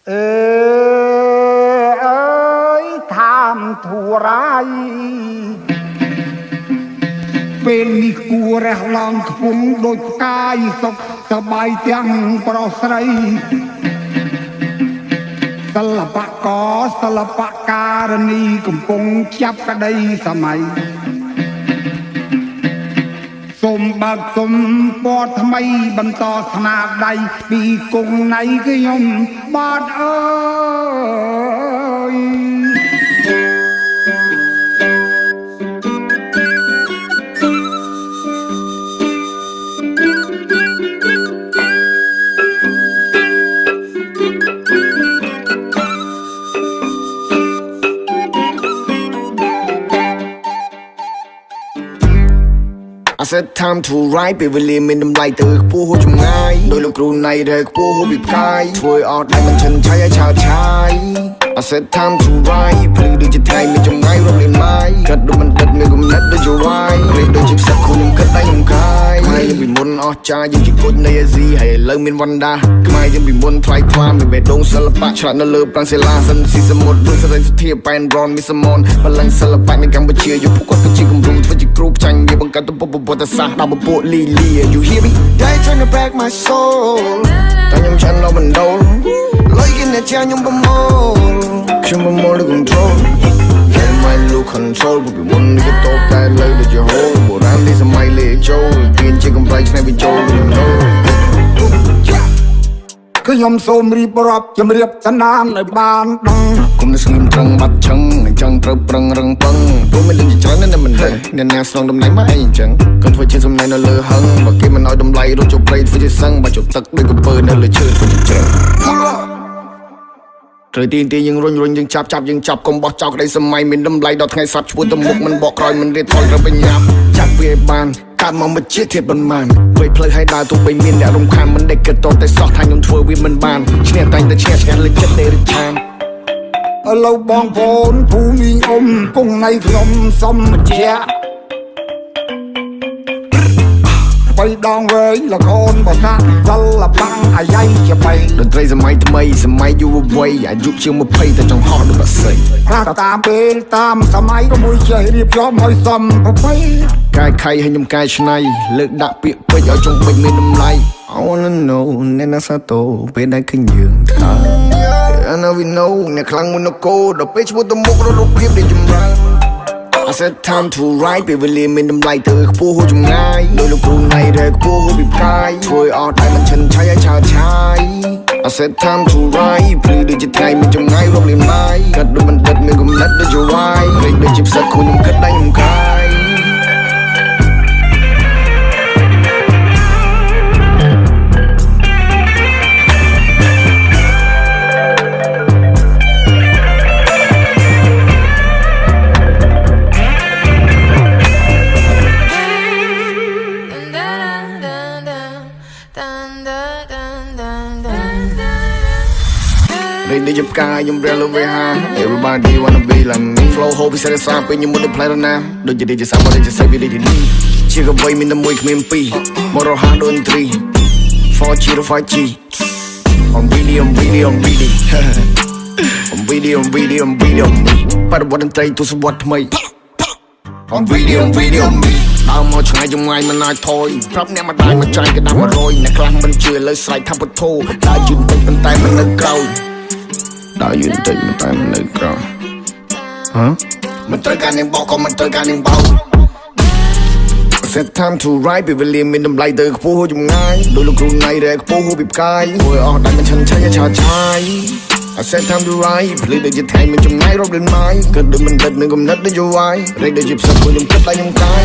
tham thua rai bên đi cua ra lòng khung đôi cai sọc sờ bay tiếng pro sray Salapa có Salapa Karani cùng cùng chấp cả đây sao mày Xôm bạc xôm bọt mây bầm to thà đây vì cùng này cái nhom bọt ơi I said time to ride ពេលវេលាមានតម្លៃទៅខ្ពស់ហួសចម្ងាយដោយលោកគ្រូណៃដែលខ្ពស់ហួសពីផ្កាយធ្វើអត់ដៃមិនឈិនឆៃឲ្យឆាឆាយ I said time to ride ព្រឺដូចជាថ្ងៃមានចម្ងាយរំលាយម៉ាយកាត់ដូចមិនដិតមានគំនិតដូចជាវាយព្រេដូចជាផ្សិតខ្លួនខ្ញុំគិតតែខ្ញុំខាយខ្មែរយើងពីមុនអស់ចាយើងជាគុជនៃអាស៊ីហើយឥឡូវមានវណ្ណដាខ្មែរយើងពីមុនថ្លៃថ្លាមានបេះដូងសិល្បៈឆ្លាតនៅលើប្រាំងសិលាសិនស៊ីសមុទ្រដូចសរិទ្ធធាប៉ែនរ៉នមីសមនបល្ល័ងសិល្បៈនៅកម្ពុជាយុគគាត់គឺជាគំរូធ្វើជាគ្រូផ្ចាញ់វាបង្កើតទៅពុទ្ធប្រវត្តិសាស្ត្រដល់ពពួកលីលី You hear me They trying to break my soul តែខ្ញុំឆាន់ដល់បណ្ដូលលុយគេអ្នកចាខ្ញុំប្រមូលខ្ញុំប្រមូលលើ control Get my look control ពីមុននេះក៏តបតែលើដូចជាហូលបុរាណនេះសម័យលេចូលទៀនជាកំ ប្លែកឆ្នៃបញ្ចូល គឺខ្ញុំសូមរៀបរាប់ជំរាបសនាមឲ្យបានដឹង គុំនៅស្ងៀមត្រង់បាត់ឆឹងអញ្ចឹងត្រូវប្រឹងរឹងពឹងព្រោះមានលឹងច្រើនណាស់មិនដឹងអ្នកណាស្នងតំណែងមកអីអញ្ចឹងកុំធ្វើជាសំណែននៅលើហឹងបើគេមិនឲ្យតម្លៃរត់ចូលព្រៃធ្វើជាសឹងបើជប់ទឹកដូចកំពើនៅលើឈើធ្វើជាច្រើនត្រូវទីយើងរុញយើងចាប់យើងចាប់កុំបោះចោលក្តីសម័យមានតម្លៃដល់ថ្ងៃសັບឈ្មោះទៅមុខមិនបកក្រោយមិនរៀបថយត្រូវបញ្ញាប់ចាប់វាឲ្យបានកាត់មកមកជាធៀបប៉ុន្មានវ័យផ្លូវឲ្យដើរទោះបីមានអ្នករំខានមិនដេកគិតតតែសោះថាខ្ញុំធ្វើវាមិនបានឈ្នះតែឈ្នះលើចិត្តនៃរិឆានឥឡូវបងប្អូនភូមិអ៊ំគង់នៃខ្ញុំសុំបញ្ជាក់បីដងវែងលខូនបកាសិល្បៈអាយ៉ៃជាបីតន្ត្រីសម័យថ្មីសម័យយុវវ័យអាយុជាង20តែចង់ហោះដូចបាសីខ្លះតាមពេលតាមសម័យក៏មួយចេះរៀបចំឲ្យសមប្រពៃកាយខៃឲ្យខ្ញុំកាយឆ្នៃលើកដាក់ពាក្យពេចឲ្យចង់ពេចមានតម្លៃ I wanna know អ្នកណាសាតូពេលដែលឃើញយើងថា I know we know អ្នកខ្លាំងមុននគរដល់ពេលឈ្មោះទៅមុខរត់រូបភាពដែលចម្រើន I said time to ride ពេលវេលាមានតម្លៃទៅខ្ពស់ហួសចម្ងាយដោយលោកគ្រូណៃដែលខ្ពស់ហួសពីផ្កាយធ្វើអត់តែមិនឈិនឆៃឲ្យឆាឆាយ I said time to ride ព្រឺដូចជាថ្ងៃមានចម្ងាយរំលាយម៉ាយកាត់ដូចមិនដិតមានគំនិតដូចជាវាយព្រេដូចជាផ្សិតខ្លួនខ្ញុំគិតតែខ្ញុំខាយThey just got you umbrella behind. Everybody wanna be like me. Flow hope is a sign when you move the planet now. Don't you just somebody just say we did it. Chick away me the week me P. More hard on 3. 4G to 5G. I'm video. I'm video me. But what I'm trying to support me. I'm video me. ដើមមកឆ្ងាយចម្ងាយមិនអាចថយប្រាប់អ្នកមកដៃមកចាយក៏ដាក់100អ្នកខ្លះមិនជឿលើស្រែកថាពុទ្ធោដើរយឺនតិចប៉ុន្តែមិននៅក្រោយដើរយឺនតិចប៉ុន្តែមិននៅក្រោយហ៎មិនត្រូវការនាងបោកក៏មិនត្រូវការនាងបោក Set time to ride ពេលវេលាមានតម្លៃទៅខ្ពស់ហួសចម្ងាយដោយលោកគ្រូណៃដែលខ្ពស់ហួសពីផ្កាយធ្វើអស់តែមិនឈិនឆៃឆាឆាយ I said time to ride ភ្លឺដូចជាថ្ងៃមានចម្ងាយរត់លឿនម៉ាយគិតដូចមិនដិតនឹងគំនិតដូចជាវាយរែកដូចជាផ្សិតខ្លួនខ្ញុំគិតតែខ្ញុំកាយ